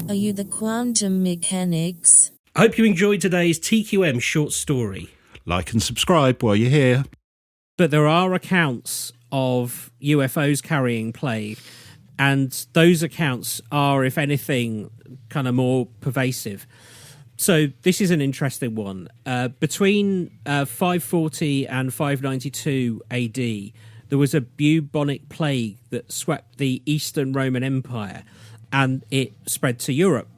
Are you the quantum mechanics? I hope you enjoyed today's TQM short story. Like and subscribe while you're here. But there are accounts of UFOs carrying plague, and those accounts are, if anything, kind of more pervasive. So this is an interesting one. Between 540 and 592 AD, there was a bubonic plague that swept the Eastern Roman Empire, and it spread to Europe.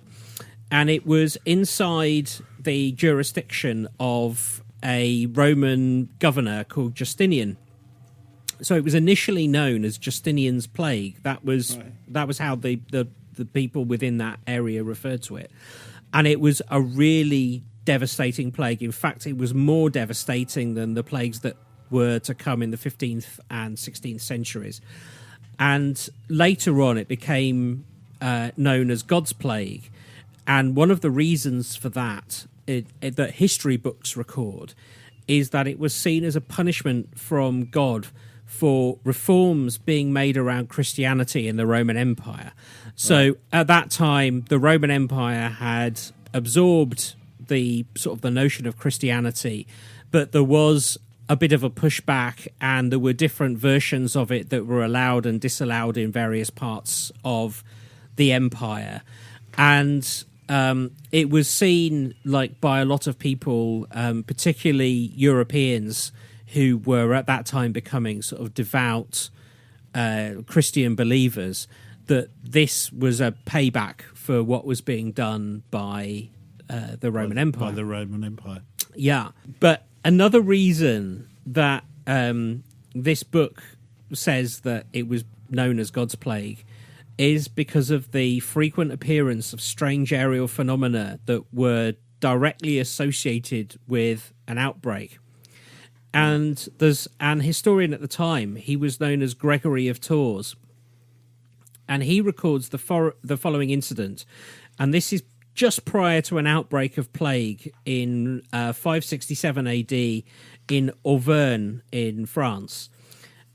And it was inside the jurisdiction of a Roman governor called Justinian. So it was initially known as Justinian's plague. That was how the people within that area referred to it. And it was a really devastating plague. In fact, it was more devastating than the plagues that were to come in the 15th and 16th centuries. And later on, it became known as God's plague. And one of the reasons for that, that history books record, is that it was seen as a punishment from God for reforms being made around Christianity in the Roman Empire. So at that time, the Roman Empire had absorbed the sort of the notion of Christianity, but there was a bit of a pushback, and there were different versions of it that were allowed and disallowed in various parts of the empire. And it was seen like by a lot of people, particularly Europeans, who were at that time becoming sort of devout Christian believers, that this was a payback for what was being done by the Roman Empire. By the Roman Empire. Yeah. But another reason that this book says that it was known as God's plague is because of the frequent appearance of strange aerial phenomena that were directly associated with an outbreak. And there's an historian at the time, he was known as Gregory of Tours, and he records the following incident, and this is just prior to an outbreak of plague in 567 AD in Auvergne in France.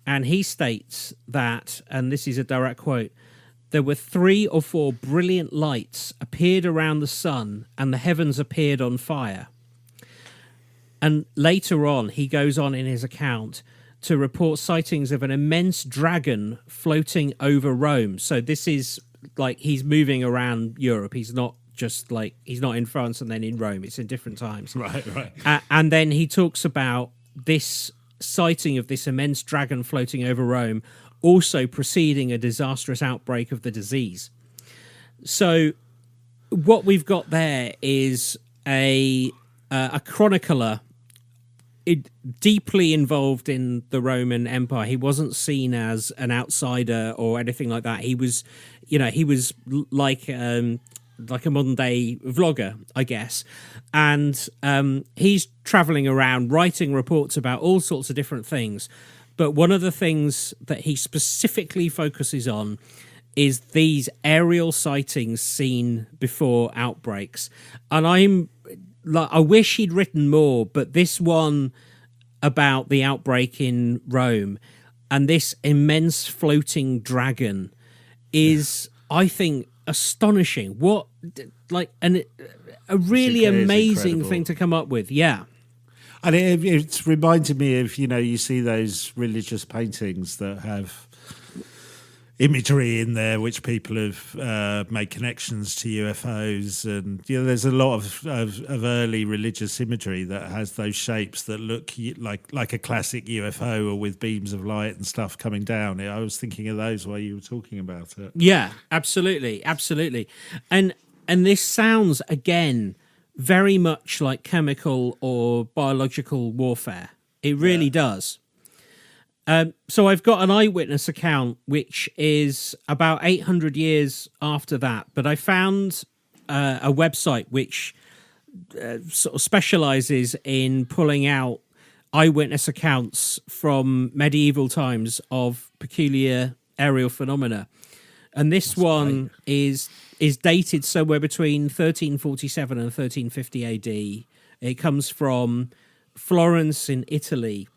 And he states that, and this is a direct quote, "There were 3 or 4 brilliant lights appeared around the sun, and the heavens appeared on fire." And later on, he goes on in his account to report sightings of an immense dragon floating over Rome. So this is like he's moving around Europe. He's not just like, he's not in France and then in Rome. It's in different times. Right. And then he talks about this sighting of this immense dragon floating over Rome also preceding a disastrous outbreak of the disease. So what we've got there is a chronicler deeply involved in the Roman Empire. He wasn't seen as an outsider or anything like that. He was, like a modern day vlogger, I guess. And he's traveling around writing reports about all sorts of different things. But one of the things that he specifically focuses on is these aerial sightings seen before outbreaks. And I wish he'd written more, but this one about the outbreak in Rome and this immense floating dragon is, I think, astonishing. What, like, a really amazing thing to come up with. Yeah. And it's reminded me of, you see those religious paintings that have imagery in there which people have made connections to UFOs, and there's a lot of early religious imagery that has those shapes that look like a classic UFO, or with beams of light and stuff coming down. I was thinking of those while you were talking about it. Yeah, absolutely. And this sounds again very much like chemical or biological warfare. It really does. So I've got an eyewitness account, which is about 800 years after that. But I found a website which sort of specializes in pulling out eyewitness accounts from medieval times of peculiar aerial phenomena. And this one is dated somewhere between 1347 and 1350 AD. It comes from Florence in Italy.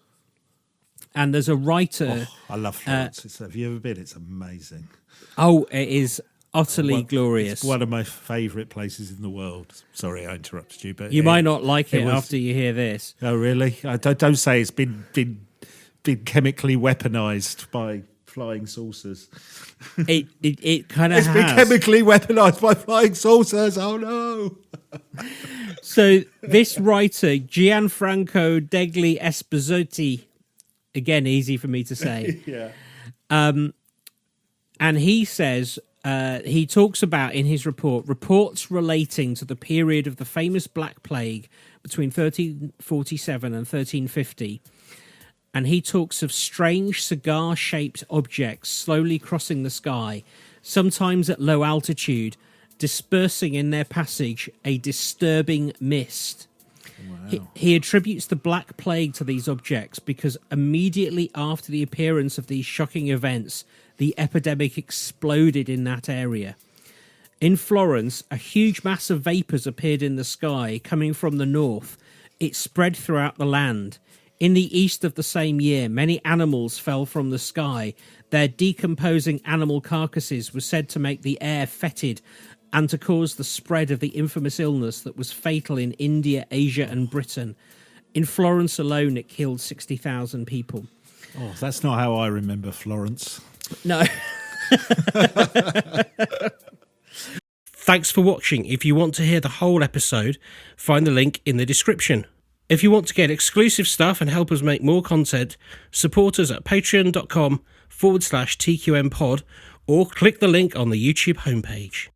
And there's a writer... I love Florence. Have you ever been? It's amazing. Oh, it is utterly glorious. It's one of my favourite places in the world. Sorry, I interrupted you, but You might not like it was- after you hear this. Oh, really? I don't say it's been chemically weaponised by flying saucers. It kind of It's been has. chemically weaponised by flying saucers. Oh no! So this writer, Gianfranco degli Esposito, again, easy for me to say. Yeah. And he says, he talks about in his report, reports relating to the period of the famous Black Plague between 1347 and 1350. And he talks of strange cigar-shaped objects slowly crossing the sky, sometimes at low altitude, dispersing in their passage a disturbing mist. Wow. He attributes the Black Plague to these objects because immediately after the appearance of these shocking events, the epidemic exploded in that area. In Florence, a huge mass of vapours appeared in the sky coming from the north. It spread throughout the land. In the east of the same year, many animals fell from the sky. Their decomposing animal carcasses were said to make the air fetid and to cause the spread of the infamous illness that was fatal in India, Asia and Britain. In Florence alone, it killed 60,000 people. Oh, that's not how I remember Florence. No. Thanks for watching. If you want to hear the whole episode, find the link in the description. If you want to get exclusive stuff and help us make more content, support us at patreon.com/TQM pod or click the link on the YouTube homepage.